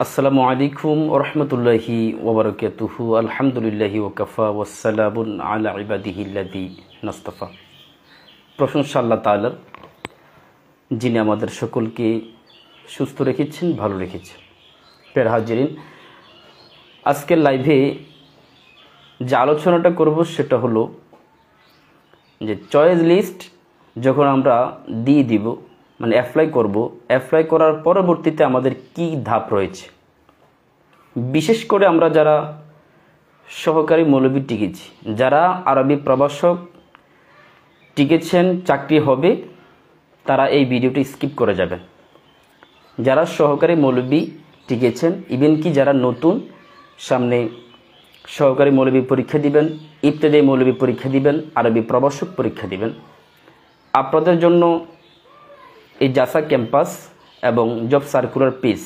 আসসালামু আলাইকুম ওয়া রাহমাতুল্লাহি ওয়া বারাকাতুহু। আলহামদুলিল্লাহি ওয়া কাফা ওয়া সালামুন আলা ইবাদিহিল্লাযী নাসতাফা। প্রশংসা আল্লাহ তাআলার, যিনি আমাদের সকলকে সুস্থ রেখেছেন, ভালো রেখেছেন। প্রিয় হাজিরিন, আজকের লাইভে যে আলোচনাটা করব সেটা হলো যে চয়েস লিস্ট যখন আমরা দিয়ে দিব, মানে অ্যাপ্লাই করব, অ্যাপ্লাই করার পরবর্তীতে আমাদের কি ধাপ রয়েছে। বিশেষ করে আমরা যারা সহকারী মৌলবি টিকেছি, যারা আরবি প্রভাষক টিকেছেন, চাকরি হবে, তারা এই ভিডিওটি স্কিপ করে যাবেন। যারা সহকারী মৌলবি টিকেছেন, ইভেন কি যারা নতুন, সামনে সহকারী মৌলবি পরীক্ষা দিবেন, ইবতেদায়ী মৌলবি পরীক্ষা দিবেন, আরবি প্রভাষক পরীক্ষা দিবেন, আপনাদের জন্য এই জাসা ক্যাম্পাস এবং জব সার্কুলার পিস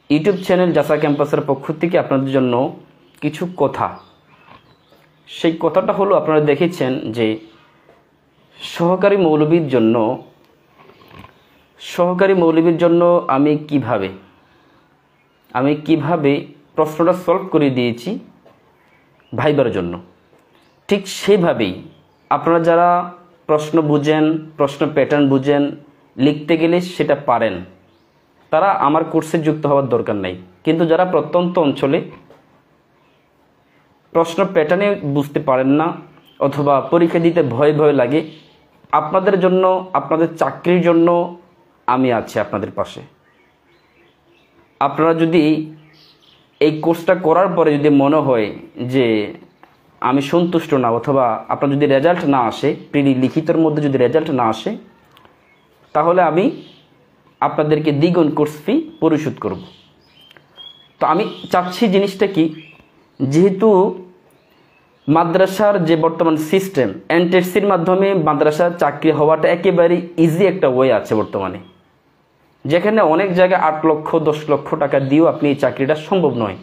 ইউটিউব চ্যানেল জাসা ক্যাম্পাসের পক্ষ থেকে আপনাদের জন্য কিছু কথা। সেই কথাটা হলো, আপনারা দেখেছেন যে সহকারী মৌলবীর জন্য আমি কিভাবে প্রশ্নটা সলভ করে দিয়েছি ভাইবার জন্য। ঠিক সেভাবেই আপনারা যারা প্রশ্ন বুঝেন, প্রশ্ন প্যাটার্ন বুঝেন, লিখতে গেলে সেটা পারেন, তারা আমার কোর্সে যুক্ত হওয়ার দরকার নাই। কিন্তু যারা প্রত্যন্ত অঞ্চলে প্রশ্ন প্যাটার্নে বুঝতে পারেন না অথবা পরীক্ষা দিতে ভয় লাগে, আপনাদের জন্য, আপনাদের চাকরির জন্য আমি আছি আপনাদের পাশে। আপনারা যদি এই কোর্সটা করার পরে যদি মনে হয় যে আমি সন্তুষ্ট না, অথবা আপনার যদি রেজাল্ট না আসে, লিখিতের মধ্যে যদি রেজাল্ট না আসে, তাহলে আমি আপনাদেরকে দ্বিগুণ কোর্স ফি পরিশোধ করব। তো আমি চাচ্ছি জিনিসটা কি, যেহেতু মাদ্রাসার যে বর্তমান সিস্টেম, এনটিএসসির মাধ্যমে মাদ্রাসার চাকরি হওয়াটা একেবারে ইজি একটা ওয়ে আছে বর্তমানে, যেখানে অনেক জায়গায় 8 লক্ষ 10 লক্ষ টাকা দিয়েও আপনি এই চাকরিটা সম্ভব নয়।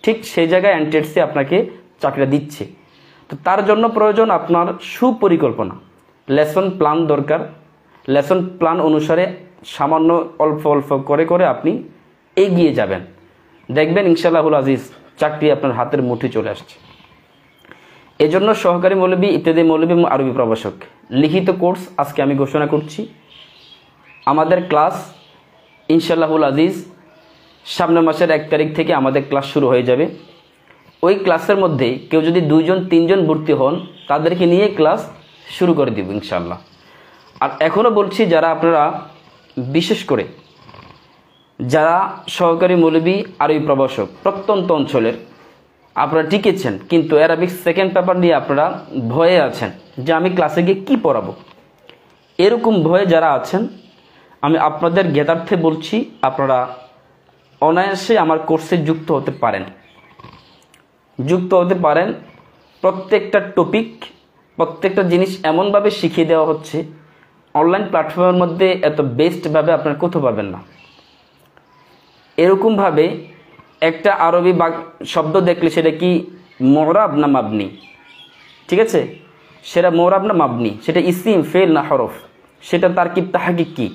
ঠিক সেই জায়গায় এনটিএসসি আপনাকে চাকরিটা দিচ্ছে। তো তার জন্য প্রয়োজন আপনার সুপরিকল্পনা, লেসন প্ল্যান দরকার। লেসন প্ল্যান অনুসারে সামান্য অল্প করে আপনি এগিয়ে যাবেন, দেখবেন ইনশাআল্লাহুল আজিজ চাকরি আপনার হাতের মুঠি চলে আসছে। এজন্য সহকারী মৌলবি, ইত্যাদি মৌলবি এবং আরবি প্রভাষক লিখিত কোর্স আজকে আমি ঘোষণা করছি। আমাদের ক্লাস ইনশাআল্লাহুল আজিজ সামনের মাসের 1 তারিখ থেকে আমাদের ক্লাস শুরু হয়ে যাবে। ওই ক্লাসের মধ্যে কেউ যদি 2 জন 3 জন ভর্তি হন, তাদেরকে নিয়ে ক্লাস শুরু করে দিব ইনশাআল্লাহ। আর এখনও বলছি, যারা আপনারা বিশেষ করে যারা সহকারী মৌলবি, আরবি প্রভাষক প্রত্যন্ত অঞ্চলের আপনারা টিকেছেন, কিন্তু অ্যারাবিক সেকেন্ড পেপার নিয়ে আপনারা ভয়ে আছেন যে আমি ক্লাসে গিয়ে কী পড়াবো, এরকম ভয়ে যারা আছেন, আমি আপনাদের জ্ঞাতার্থে বলছি, আপনারা অনায়াসে আমার কোর্সে যুক্ত হতে পারেন। প্রত্যেকটা টপিক, প্রত্যেকটা জিনিস এমনভাবে শিখিয়ে দেওয়া হচ্ছে, অনলাইন প্ল্যাটফর্মের মধ্যে এত বেস্টভাবে আপনার কোথাও পাবেন না। এরকমভাবে একটা আরবি শব্দ দেখলে সেটা কি মোরাব না মাবনি, ঠিক আছে, সেটা মোরাব না মাবনি, সেটা ইসিম, ফেল না হরফ, সেটা তারকিব তাহকিক কি,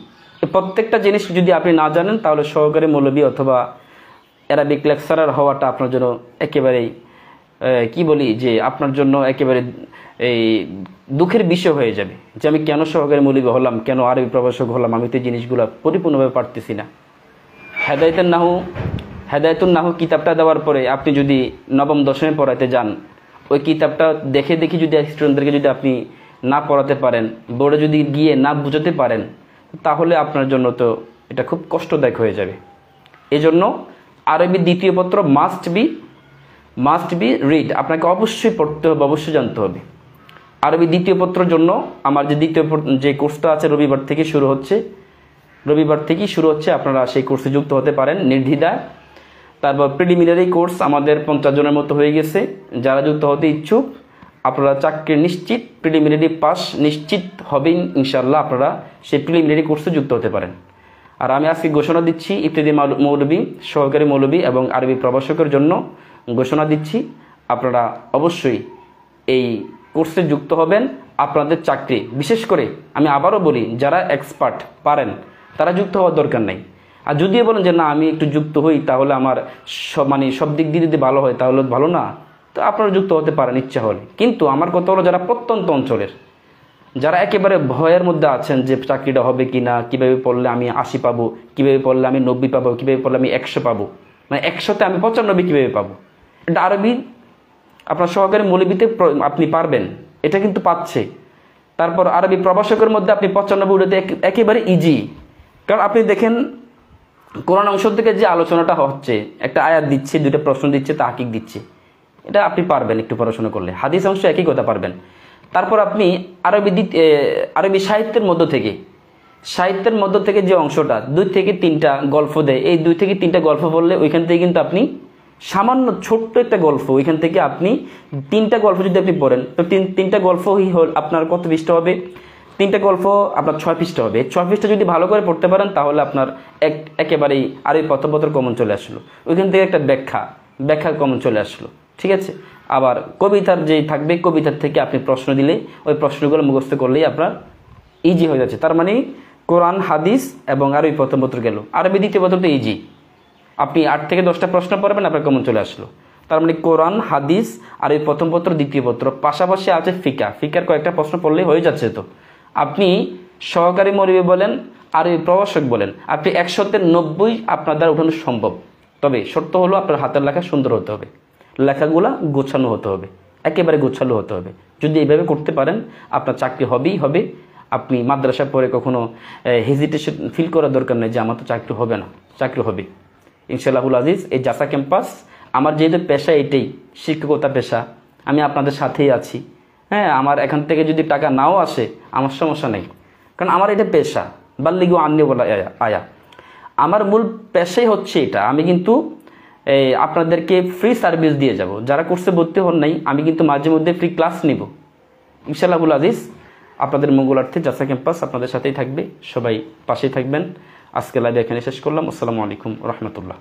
প্রত্যেকটা জিনিস যদি আপনি না জানেন, তাহলে সহকারী মৌলবি অথবা অ্যারাবিক লেকচারার হওয়াটা আপনার জন্য একেবারেই যে আপনার জন্য একেবারে এই দুঃখের বিষয় হয়ে যাবে, যে আমি কেন সহকারী মৌলবি হলাম, কেন আরবি প্রভাষক হলাম, আমি তো এই জিনিসগুলো পরিপূর্ণভাবে পারতেছি না। হেদায়েতুন নাহু কিতাবটা দেওয়ার পরে আপনি যদি নবম দশমে পড়াতে যান, ওই কিতাবটা দেখে যদি স্টুডেন্টদেরকে যদি আপনি না পড়াতে পারেন, বোর্ডে যদি গিয়ে না বুঝাতে পারেন, তাহলে আপনার জন্য তো এটা খুব কষ্টদায়ক হয়ে যাবে। এজন্য আরবি দ্বিতীয় পত্র মাস্ট বি রিড, আপনাকে অবশ্যই পড়তে হবে, অবশ্যই জানতে হবে। আরবি দ্বিতীয় পত্রের জন্য আমার যে কোর্সটা আছে রবিবার থেকেই শুরু হচ্ছে, আপনারা সেই কোর্সে যুক্ত হতে পারেন নির্দ্বিধায়। তারপর প্রিলিমিনারি কোর্স আমাদের 50 জনের মতো হয়ে গেছে। যারা যুক্ত হতে ইচ্ছুক, আপনারা চাকরি নিশ্চিত, প্রিলিমিনারি পাস নিশ্চিত হবেন ইনশাআল্লাহ, আপনারা সেই প্রিলিমিনারি কোর্সে যুক্ত হতে পারেন। আর আমি আজকে ঘোষণা দিচ্ছি, ইত্যাদি মৌলবি, সহকারী মৌলবি এবং আরবি প্রভাষকের জন্য ঘোষণা দিচ্ছি, আপনারা অবশ্যই এই কোর্সে যুক্ত হবেন। আপনাদের চাকরি, বিশেষ করে আমি আবারও বলি, যারা এক্সপার্ট পারেন তারা যুক্ত হওয়ার দরকার নাই। আর যদিও বলেন যে না আমি একটু যুক্ত হই, তাহলে আমার সব দিক দিয়ে যদি ভালো হয় তাহলে ভালো না, তো আপনারা যুক্ত হতে পারেন ইচ্ছা হলে। কিন্তু আমার কথা হলো যারা প্রত্যন্ত অঞ্চলের, যারা একেবারে ভয়ের মধ্যে আছেন যে চাকরিটা হবে কি না, কীভাবে পড়লে আমি 80 পাবো, কীভাবে পড়লে আমি 90 পাবো, কীভাবে পড়লে আমি 100 পাবো, মানে 100তে আমি 95 কীভাবে পাবো, এটা আরবি আপনার সহকারী মৌলবীতে আপনি পারবেন, এটা কিন্তু পাচ্ছে। তারপর আরবি প্রভাষকের মধ্যে আপনি 95 উঠাতে একেবারে ইজি। কারণ আপনি দেখেন কোরআন অংশ থেকে যে আলোচনাটা হচ্ছে, একটা আয়াত দিচ্ছে, দুইটা প্রশ্ন দিচ্ছে, তাহকিক দিচ্ছে, এটা আপনি পারবেন একটু পড়াশোনা করলে। হাদিস অংশ একই কথা পারবেন। তারপর আপনি আরবি সাহিত্যের মধ্য থেকে যে অংশটা 2 থেকে 3টা গল্প দেয়, এই 2 থেকে 3টা গল্প বললে ওইখান থেকে কিন্তু আপনি সামান্য ছোট্ট একটা গল্প, ওইখান থেকে আপনি 3টা গল্প যদি আপনি পড়েন, তো 3টা গল্পই হল আপনার কত পৃষ্ঠা হবে, 3টা গল্প আপনার 6 পৃষ্ঠা হবে। 6 পৃষ্ঠা যদি ভালো করে পড়তে পারেন তাহলে আপনার একেবারেই আরবি প্রথমপত্র কমন চলে আসলো, ওইখান থেকে একটা ব্যাখ্যা কমন চলে আসলো, ঠিক আছে। আবার কবিতার যেই থাকবে, কবিতার থেকে আপনি প্রশ্ন দিলে ওই প্রশ্নগুলো মুখস্থ করলেই আপনার ইজি হয়ে যাচ্ছে। তার মানে কোরআন, হাদিস এবং আরবি প্রথম পত্র গেল। আরবি দ্বিতীয় পত্র তো ইজি, আপনি 8 থেকে 10টা প্রশ্ন পড়বেন, আপনার কমন চলে আসলো। তার মানে কোরআন, হাদিস, আরবি প্রথম পত্র, দ্বিতীয় পত্র, পাশাপাশি আছে ফিকার কয়েকটা প্রশ্ন পড়লেই হয়ে যাচ্ছে। তো আপনি সহকারী মৌলবী বলেন, আরবি প্রভাষক বলেন, আপনি 100তে 90 আপনার দ্বারা উঠানো সম্ভব। তবে শর্ত হলো আপনার হাতের লেখা সুন্দর হতে হবে, লেখাগুলা গোছানো হতে হবে, একেবারে গোছানো হতে হবে। যদি এইভাবে করতে পারেন আপনার চাকরি হবেই হবে। আপনি মাদ্রাসা পড়ে কখনো হেজিটেশন ফিল করার দরকার নেই যে আমার তো চাকরি হবে না, চাকরি হবে ইনশাআল্লাহুল আজিজ। এই জাসা ক্যাম্পাস আমার যেহেতু পেশা, এটাই শিক্ষকতা পেশা, আমি আপনাদের সাথেই আছি। হ্যাঁ, আমার এখান থেকে যদি টাকা নাও আসে আমার সমস্যা নেই, কারণ আমার এটা পেশা। বাল্লিগু আন্নি বলা আয়া, আমার মূল পেশাই হচ্ছে এটা। আমি কিন্তু আপনাদেরকে ফ্রি সার্ভিস দিয়ে যাব। যারা কোর্সে ভর্তি হন নাই, আমি কিন্তু মাঝে মধ্যে ফ্রি ক্লাস নিব ইনশাআল্লাহুল আজিজ। আপনাদের মঙ্গলার্থে জাসা ক্যাম্পাস আপনাদের সাথেই থাকবে, সবাই পাশেই থাকবেন। আজকে লাইভ এখানে শেষ করলাম। আসসালামু আলাইকুম রহমতুল্লাহ।